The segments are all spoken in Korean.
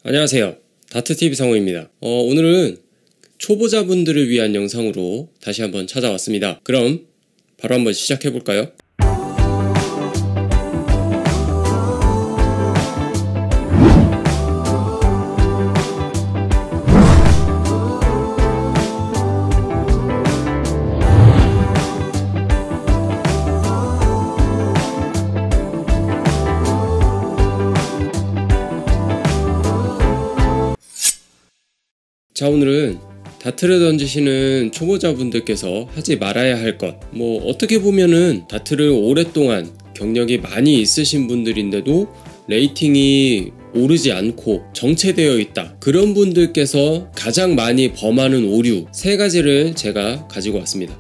안녕하세요. 다트TV 성우입니다. 오늘은 초보자분들을 위한 영상으로 다시 한번 찾아왔습니다. 그럼 바로 한번 시작해볼까요? 자, 오늘은 다트를 던지시는 초보자분들께서 하지 말아야 할 것, 어떻게 보면은 다트를 오랫동안 경력이 많이 있으신 분들인데도 레이팅이 오르지 않고 정체되어 있다, 그런 분들께서 가장 많이 범하는 오류 3가지를 제가 가지고 왔습니다.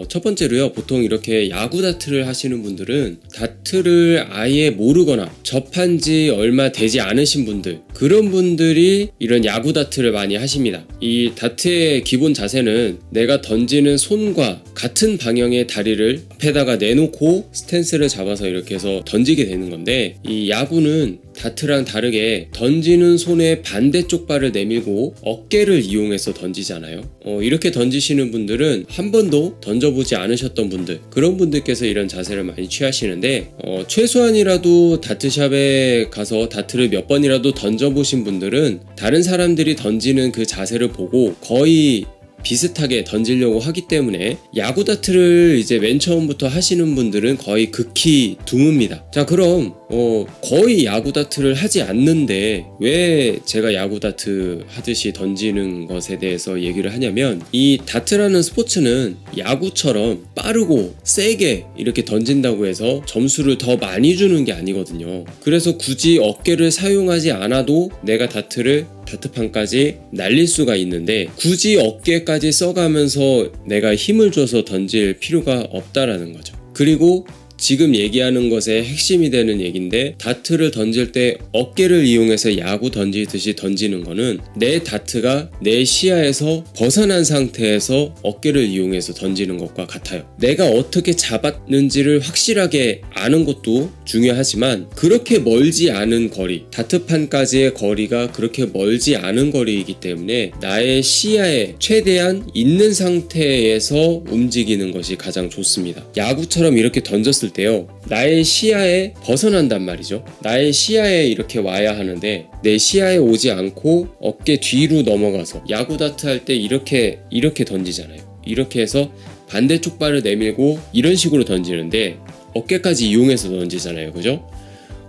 첫 번째로요, 보통 이렇게 야구 다트를 하시는 분들은 다트를 아예 모르거나 접한 지 얼마 되지 않으신 분들, 그런 분들이 이런 야구 다트를 많이 하십니다. 이 다트의 기본 자세는 내가 던지는 손과 같은 방향의 다리를 앞에다가 내놓고 스탠스를 잡아서 이렇게 해서 던지게 되는 건데, 이 야구는 다트랑 다르게 던지는 손의 반대쪽 발을 내밀고 어깨를 이용해서 던지잖아요. 이렇게 던지시는 분들은 한 번도 던져보지 않으셨던 분들, 그런 분들께서 이런 자세를 많이 취하시는데, 최소한이라도 다트샵에 가서 다트를 몇 번이라도 던져보신 분들은 다른 사람들이 던지는 그 자세를 보고 거의 비슷하게 던지려고 하기 때문에 야구 다트를 이제 맨 처음부터 하시는 분들은 거의 극히 드뭅니다. 자, 그럼 거의 야구 다트를 하지 않는데 왜 제가 야구 다트 하듯이 던지는 것에 대해서 얘기를 하냐면, 이 다트라는 스포츠는 야구처럼 빠르고 세게 이렇게 던진다고 해서 점수를 더 많이 주는 게 아니거든요. 그래서 굳이 어깨를 사용하지 않아도 내가 다트판까지 날릴 수가 있는데, 굳이 어깨까지 써가면서 내가 힘을 줘서 던질 필요가 없다라는 거죠. 그리고 지금 얘기하는 것의 핵심이 되는 얘기인데, 다트를 던질 때 어깨를 이용해서 야구 던지듯이 던지는 거는 내 다트가 내 시야에서 벗어난 상태에서 어깨를 이용해서 던지는 것과 같아요. 내가 어떻게 잡았는지를 확실하게 아는 것도 중요하지만, 그렇게 멀지 않은 거리, 다트판까지의 거리가 그렇게 멀지 않은 거리이기 때문에 나의 시야에 최대한 있는 상태에서 움직이는 것이 가장 좋습니다. 야구처럼 이렇게 던졌을 때요, 나의 시야에 벗어난단 말이죠. 나의 시야에 이렇게 와야 하는데 내 시야에 오지 않고 어깨 뒤로 넘어가서, 야구 다트 할 때 이렇게 던지잖아요. 이렇게 해서 반대쪽 발을 내밀고 이런 식으로 던지는데 어깨까지 이용해서 던지잖아요. 그죠?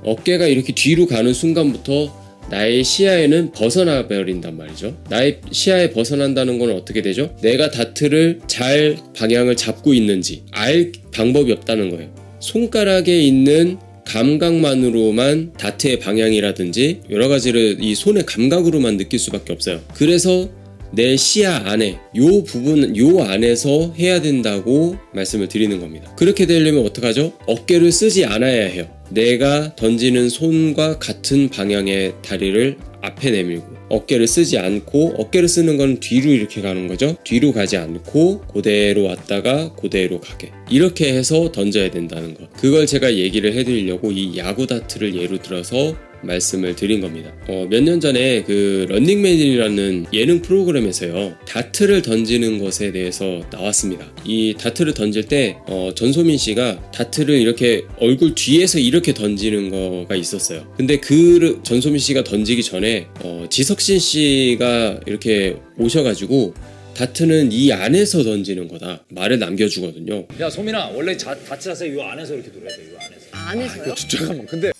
어깨가 이렇게 뒤로 가는 순간부터 나의 시야에는 벗어나 버린단 말이죠. 나의 시야에 벗어난다는 건 어떻게 되죠? 내가 다트를 잘 방향을 잡고 있는지 알 방법이 없다는 거예요. 손가락에 있는 감각만으로만 다트의 방향이라든지 여러 가지를 이 손의 감각으로만 느낄 수밖에 없어요. 그래서 내 시야 안에, 요 부분, 요 안에서 해야 된다고 말씀을 드리는 겁니다. 그렇게 되려면 어떡하죠? 어깨를 쓰지 않아야 해요. 내가 던지는 손과 같은 방향의 다리를 앞에 내밀고 어깨를 쓰지 않고, 어깨를 쓰는 건 뒤로 이렇게 가는 거죠. 뒤로 가지 않고 그대로 왔다가 그대로 가게, 이렇게 해서 던져야 된다는 것, 그걸 제가 얘기를 해드리려고 이 야구 다트를 예로 들어서 말씀을 드린 겁니다. 몇 년 전에 그 런닝맨이라는 예능 프로그램에서요, 다트를 던지는 것에 대해서 나왔습니다. 이 다트를 던질 때 전소민 씨가 다트를 이렇게 얼굴 뒤에서 이렇게 던지는 거가 있었어요. 근데 그 전소민 씨가 던지기 전에 지석진 씨가 이렇게 오셔가지고 다트는 이 안에서 던지는 거다 말을 남겨주거든요. 야, 소민아, 원래 다트 자세 이 안에서 이렇게 돌아야 돼. 이 안에서. 안에서요? 잠깐만, 근데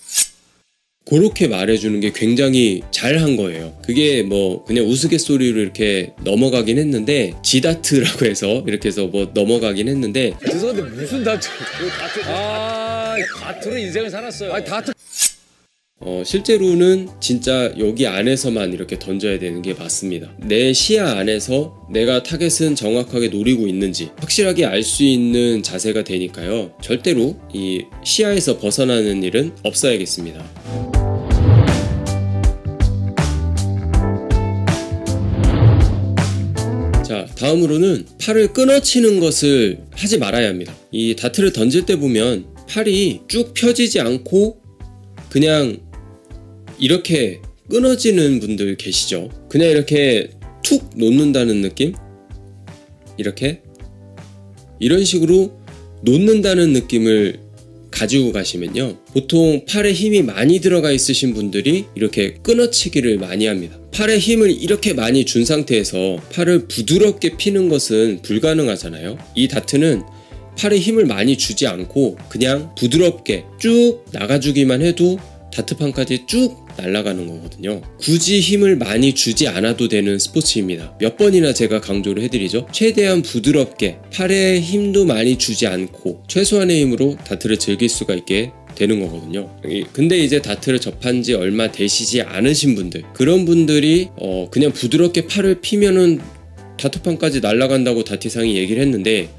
그렇게 말해주는 게 굉장히 잘한 거예요. 그게 그냥 우스갯소리로 이렇게 넘어가긴 했는데, 지다트라고 해서 이렇게 해서 넘어가긴 했는데, 죄송한데 무슨 다트? 다트로 인생을 살았어요. 다트. 실제로는 진짜 여기 안에서만 이렇게 던져야 되는 게 맞습니다. 내 시야 안에서 내가 타겟은 정확하게 노리고 있는지 확실하게 알 수 있는 자세가 되니까요, 절대로 이 시야에서 벗어나는 일은 없어야겠습니다. 자, 다음으로는 팔을 끊어치는 것을 하지 말아야 합니다. 이 다트를 던질 때 보면 팔이 쭉 펴지지 않고 그냥 이렇게 끊어지는 분들 계시죠. 그냥 이렇게 툭 놓는다는 느낌? 이렇게 이런 식으로 놓는다는 느낌을 가지고 가시면요, 보통 팔에 힘이 많이 들어가 있으신 분들이 이렇게 끊어치기를 많이 합니다. 팔에 힘을 이렇게 많이 준 상태에서 팔을 부드럽게 피는 것은 불가능하잖아요. 이 다트는 팔에 힘을 많이 주지 않고 그냥 부드럽게 쭉 나가주기만 해도 다트판까지 쭉 날아가는 거거든요. 굳이 힘을 많이 주지 않아도 되는 스포츠입니다. 몇 번이나 제가 강조를 해드리죠. 최대한 부드럽게 팔에 힘도 많이 주지 않고 최소한의 힘으로 다트를 즐길 수가 있게 되는 거거든요. 근데 이제 다트를 접한 지 얼마 되시지 않으신 분들, 그런 분들이 그냥 부드럽게 팔을 피면은 다트판까지 날아간다고 다트상이 얘기를 했는데,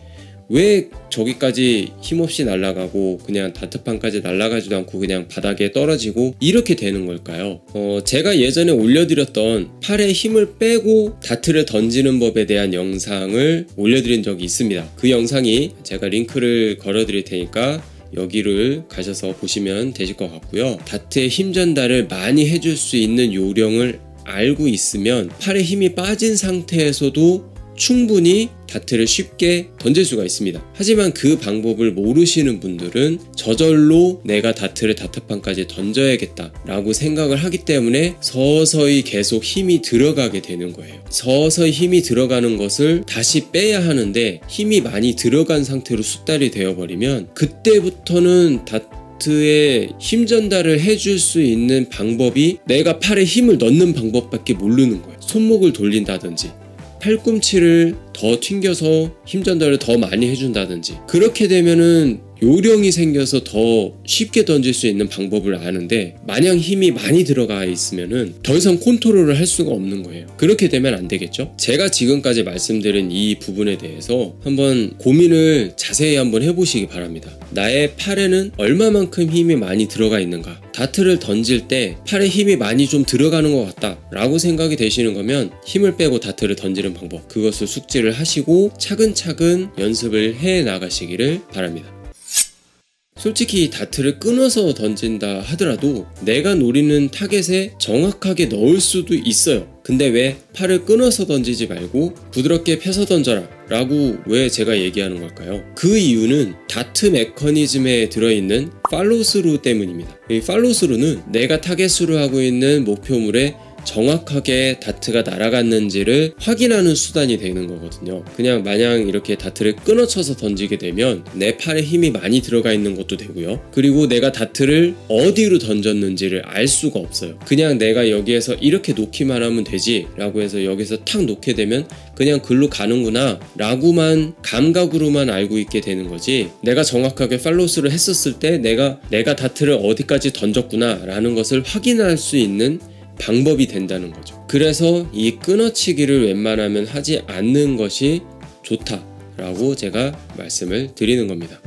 왜 저기까지 힘없이 날아가고 그냥 다트판까지 날아가지도 않고 그냥 바닥에 떨어지고 이렇게 되는 걸까요? 제가 예전에 올려드렸던 팔에 힘을 빼고 다트를 던지는 법에 대한 영상을 올려드린 적이 있습니다. 그 영상이 제가 링크를 걸어드릴 테니까 여기를 가셔서 보시면 되실 것 같고요. 다트의 힘 전달을 많이 해줄 수 있는 요령을 알고 있으면 팔에 힘이 빠진 상태에서도 충분히 다트를 쉽게 던질 수가 있습니다. 하지만 그 방법을 모르시는 분들은 저절로 내가 다트를 다트판까지 던져야겠다 라고 생각을 하기 때문에 서서히 계속 힘이 들어가게 되는 거예요. 서서히 힘이 들어가는 것을 다시 빼야 하는데, 힘이 많이 들어간 상태로 숙달이 되어버리면 그때부터는 다트에 힘 전달을 해줄 수 있는 방법이 내가 팔에 힘을 넣는 방법밖에 모르는 거예요. 손목을 돌린다든지 팔꿈치를 더 튕겨서 힘 전달을 더 많이 해준다든지, 그렇게 되면은 요령이 생겨서 더 쉽게 던질 수 있는 방법을 아는데, 마냥 힘이 많이 들어가 있으면은 더 이상 컨트롤을 할 수가 없는 거예요. 그렇게 되면 안 되겠죠? 제가 지금까지 말씀드린 이 부분에 대해서 한번 고민을 자세히 한번 해보시기 바랍니다. 나의 팔에는 얼마만큼 힘이 많이 들어가 있는가? 다트를 던질 때 팔에 힘이 많이 좀 들어가는 것 같다 라고 생각이 되시는 거면 힘을 빼고 다트를 던지는 방법, 그것을 숙지를 하시고 차근차근 연습을 해 나가시기를 바랍니다. 솔직히 다트를 끊어서 던진다 하더라도 내가 노리는 타겟에 정확하게 넣을 수도 있어요. 근데 왜 팔을 끊어서 던지지 말고 부드럽게 펴서 던져라 라고 왜 제가 얘기하는 걸까요? 그 이유는 다트 메커니즘에 들어있는 팔로우스루 때문입니다. 이 팔로우스루는 내가 타겟으로 하고 있는 목표물에 정확하게 다트가 날아갔는지를 확인하는 수단이 되는 거거든요. 그냥 마냥 이렇게 다트를 끊어쳐서 던지게 되면 내 팔에 힘이 많이 들어가 있는 것도 되고요. 그리고 내가 다트를 어디로 던졌는지를 알 수가 없어요. 그냥 내가 여기에서 이렇게 놓기만 하면 되지 라고 해서 여기서 탁 놓게 되면 그냥 글로 가는구나 라고만 감각으로만 알고 있게 되는 거지, 내가 정확하게 팔로우스를 했었을 때 내가 다트를 어디까지 던졌구나 라는 것을 확인할 수 있는 방법이 된다는 거죠. 그래서 이 끊어치기를 웬만하면 하지 않는 것이 좋다라고 제가 말씀을 드리는 겁니다.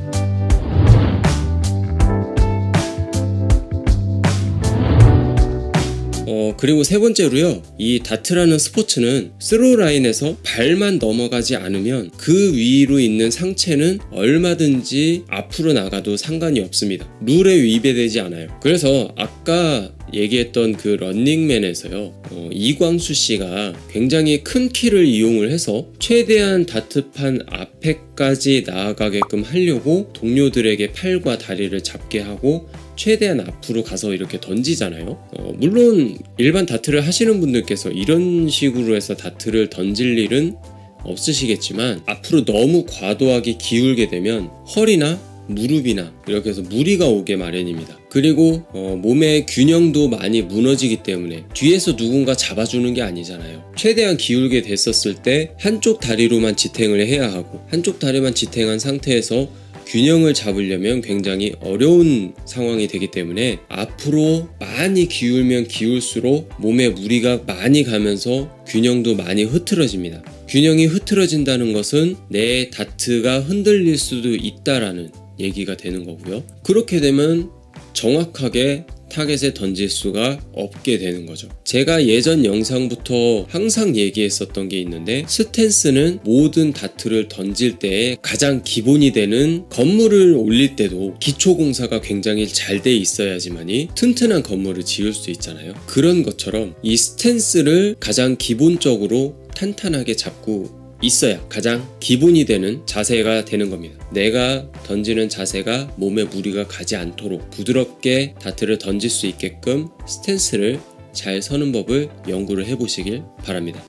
그리고 세 번째로요, 이 다트라는 스포츠는 스로우 라인에서 발만 넘어가지 않으면 그 위로 있는 상체는 얼마든지 앞으로 나가도 상관이 없습니다. 룰에 위배되지 않아요. 그래서 아까 얘기했던 그 런닝맨에서요, 이광수 씨가 굉장히 큰 키를 이용을 해서 최대한 다트판 앞에까지 나아가게끔 하려고 동료들에게 팔과 다리를 잡게 하고 최대한 앞으로 가서 이렇게 던지잖아요. 물론 일반 다트를 하시는 분들께서 이런 식으로 해서 다트를 던질 일은 없으시겠지만, 앞으로 너무 과도하게 기울게 되면 허리나 무릎이나 이렇게 해서 무리가 오게 마련입니다. 그리고 몸의 균형도 많이 무너지기 때문에 뒤에서 누군가 잡아주는 게 아니잖아요. 최대한 기울게 됐었을 때 한쪽 다리로만 지탱을 해야 하고, 한쪽 다리만 지탱한 상태에서 균형을 잡으려면 굉장히 어려운 상황이 되기 때문에 앞으로 많이 기울면 기울수록 몸에 무리가 많이 가면서 균형도 많이 흐트러집니다. 균형이 흐트러진다는 것은 내 다트가 흔들릴 수도 있다라는 얘기가 되는 거고요. 그렇게 되면 정확하게 타겟에 던질 수가 없게 되는 거죠. 제가 예전 영상부터 항상 얘기했었던 게 있는데, 스탠스는 모든 다트를 던질 때 가장 기본이 되는, 건물을 올릴 때도 기초공사가 굉장히 잘 돼 있어야지만이 튼튼한 건물을 지을 수 있잖아요. 그런 것처럼 이 스탠스를 가장 기본적으로 탄탄하게 잡고 있어야 가장 기본이 되는 자세가 되는 겁니다. 내가 던지는 자세가 몸에 무리가 가지 않도록 부드럽게 다트를 던질 수 있게끔 스탠스를 잘 서는 법을 연구를 해보시길 바랍니다.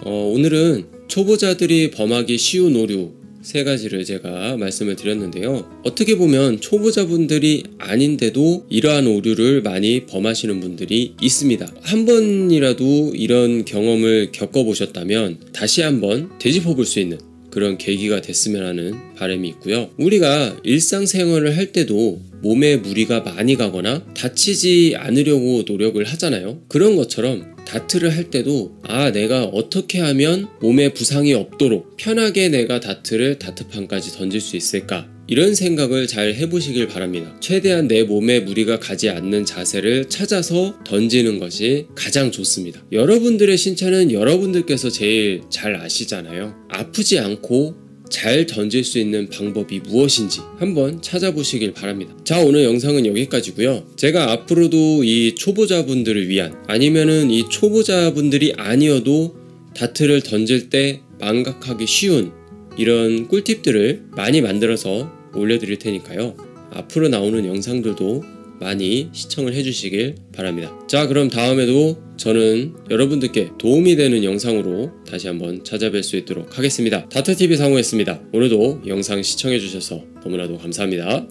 오늘은 초보자들이 범하기 쉬운 오류 3가지를 제가 말씀을 드렸는데요. 어떻게 보면 초보자분들이 아닌데도 이러한 오류를 많이 범하시는 분들이 있습니다. 한 번이라도 이런 경험을 겪어보셨다면 다시 한번 되짚어볼 수 있는 그런 계기가 됐으면 하는 바람이 있고요. 우리가 일상생활을 할 때도 몸에 무리가 많이 가거나 다치지 않으려고 노력을 하잖아요. 그런 것처럼 다트를 할 때도 내가 어떻게 하면 몸에 부상이 없도록 편하게 내가 다트판까지 던질 수 있을까, 이런 생각을 잘 해보시길 바랍니다. 최대한 내 몸에 무리가 가지 않는 자세를 찾아서 던지는 것이 가장 좋습니다. 여러분들의 신체는 여러분들께서 제일 잘 아시잖아요. 아프지 않고 잘 던질 수 있는 방법이 무엇인지 한번 찾아보시길 바랍니다. 자, 오늘 영상은 여기까지고요. 제가 앞으로도 이 초보자분들을 위한, 아니면은 이 초보자분들이 아니어도 다트를 던질 때 망각하기 쉬운 이런 꿀팁들을 많이 만들어서 올려드릴 테니까요. 앞으로 나오는 영상들도 많이 시청을 해주시길 바랍니다. 자, 그럼 다음에도 저는 여러분들께 도움이 되는 영상으로 다시 한번 찾아뵐 수 있도록 하겠습니다. 다트TV 상호였습니다. 오늘도 영상 시청해주셔서 너무나도 감사합니다.